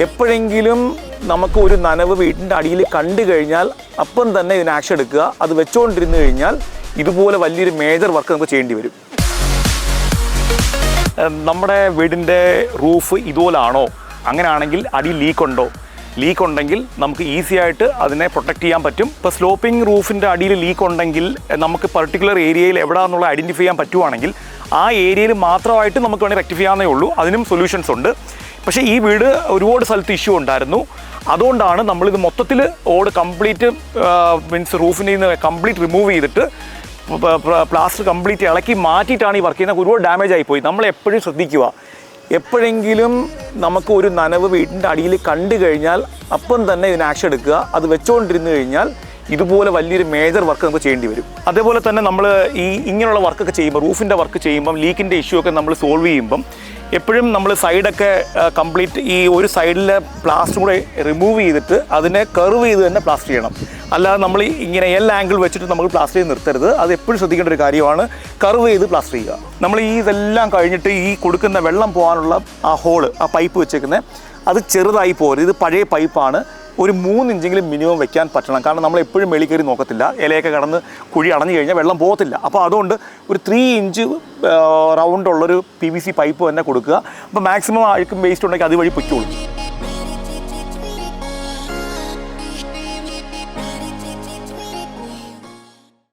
എപ്പോഴെങ്കിലും നമുക്ക് ഒരു നനവ് വീട്ടിൻ്റെ അടിയിൽ കണ്ടു കഴിഞ്ഞാൽ അപ്പം തന്നെ ഇതിന് ആക്ഷൻ എടുക്കുക. അത് വെച്ചുകൊണ്ടിരുന്നു കഴിഞ്ഞാൽ ഇതുപോലെ വലിയൊരു മേജർ വർക്ക് നമുക്ക് ചെയ്യേണ്ടി വരും. നമ്മുടെ വീടിൻ്റെ റൂഫ് ഇതുപോലാണോ, അങ്ങനെയാണെങ്കിൽ അടി ലീക്ക് ഉണ്ടെങ്കിൽ നമുക്ക് ഈസി ആയിട്ട് അതിനെ പ്രൊട്ടക്റ്റ് ചെയ്യാൻ പറ്റും. ഇപ്പോൾ സ്ലോപ്പിംഗ് റൂഫിൻ്റെ അടിയിൽ ലീക്ക് ഉണ്ടെങ്കിൽ നമുക്ക് പർട്ടിക്കുലർ ഏരിയയിൽ എവിടെയാണെന്നുള്ള ഐഡൻറ്റിഫൈ ചെയ്യാൻ പറ്റുവാണെങ്കിൽ ആ ഏരിയയിൽ മാത്രമായിട്ട് നമുക്ക് വേണമെങ്കിൽ റെക്ടിഫൈ ചെയ്യാവുന്നേ ഉള്ളൂ. അതിനും സൊല്യൂഷൻസ് ഉണ്ട്. പക്ഷേ ഈ വീട് ഒരുപാട് സ്ഥലത്ത് ഇഷ്യൂ ഉണ്ടായിരുന്നു. അതുകൊണ്ടാണ് നമ്മളിത് മൊത്തത്തിൽ ഓട് കംപ്ലീറ്റ് മീൻസ് റൂഫിൽ നിന്ന് കംപ്ലീറ്റ് റിമൂവ് ചെയ്തിട്ട് പ്ലാസ്റ്റർ കംപ്ലീറ്റ് ഇളക്കി മാറ്റിയിട്ടാണ് ഈ വർക്ക് ചെയ്യുന്നത്. ഒരുപാട് ഡാമേജ് ആയിപ്പോയി. നമ്മൾ എപ്പോഴും ശ്രദ്ധിക്കുക, എപ്പോഴെങ്കിലും നമുക്ക് ഒരു നനവ് വീട്ടിൻ്റെ അടിയിൽ കണ്ടു കഴിഞ്ഞാൽ അപ്പം തന്നെ ഇതിന് ആക്ഷൻ എടുക്കുക. അത് വെച്ചുകൊണ്ടിരുന്നു കഴിഞ്ഞാൽ ഇതുപോലെ വലിയൊരു മേജർ വർക്ക് നമുക്ക് ചെയ്യേണ്ടി വരും. അതേപോലെ തന്നെ നമ്മൾ ഇങ്ങനെയുള്ള വർക്കൊക്കെ ചെയ്യുമ്പോൾ, റൂഫിൻ്റെ വർക്ക് ചെയ്യുമ്പം, ലീക്കിൻ്റെ ഇഷ്യൂ ഒക്കെ നമ്മൾ സോൾവ് ചെയ്യുമ്പം എപ്പോഴും നമ്മൾ സൈഡൊക്കെ കംപ്ലീറ്റ് ഈ ഒരു സൈഡിലെ പ്ലാസ്റ്റർ കൂടെ റിമൂവ് ചെയ്തിട്ട് അതിനെ കർവ് ചെയ്ത് തന്നെ പ്ലാസ്റ്റർ ചെയ്യണം. അല്ലാതെ നമ്മൾ ഇങ്ങനെ ആംഗിൾ വെച്ചിട്ട് നമ്മൾ പ്ലാസ്റ്റർ ചെയ്ത് നിർത്തരുത്. അത് എപ്പോഴും ശ്രദ്ധിക്കേണ്ട ഒരു കാര്യമാണ്. കർവ് ചെയ്ത് പ്ലാസ്റ്റർ ചെയ്യുക. നമ്മൾ ഇതെല്ലാം കഴിഞ്ഞിട്ട് ഈ കൊടുക്കുന്ന വെള്ളം പോകാനുള്ള ആ ഹോള്, ആ പൈപ്പ് വെച്ചേക്കുന്നത് അത് ചെറുതായി പോകരുത്. ഇത് പഴയ പൈപ്പാണ്. ഒരു 3 ഇഞ്ചെങ്കിലും മിനിമം വെക്കാൻ പറ്റണം. കാരണം നമ്മൾ എപ്പോഴും വെളി കയറി നോക്കത്തില്ല. ഇലയൊക്കെ കടന്ന് കുഴി അടഞ്ഞു കഴിഞ്ഞാൽ വെള്ളം പോകത്തില്ല. അപ്പോൾ അതുകൊണ്ട് ഒരു 3 ഇഞ്ച് റൗണ്ടുള്ളൊരു PVC പൈപ്പ് തന്നെ കൊടുക്കുക. അപ്പോൾ മാക്സിമം അഴുക്കും വേസ്റ്റ് ഉണ്ടെങ്കിൽ അതുവഴി പൊയ്ക്കോളും.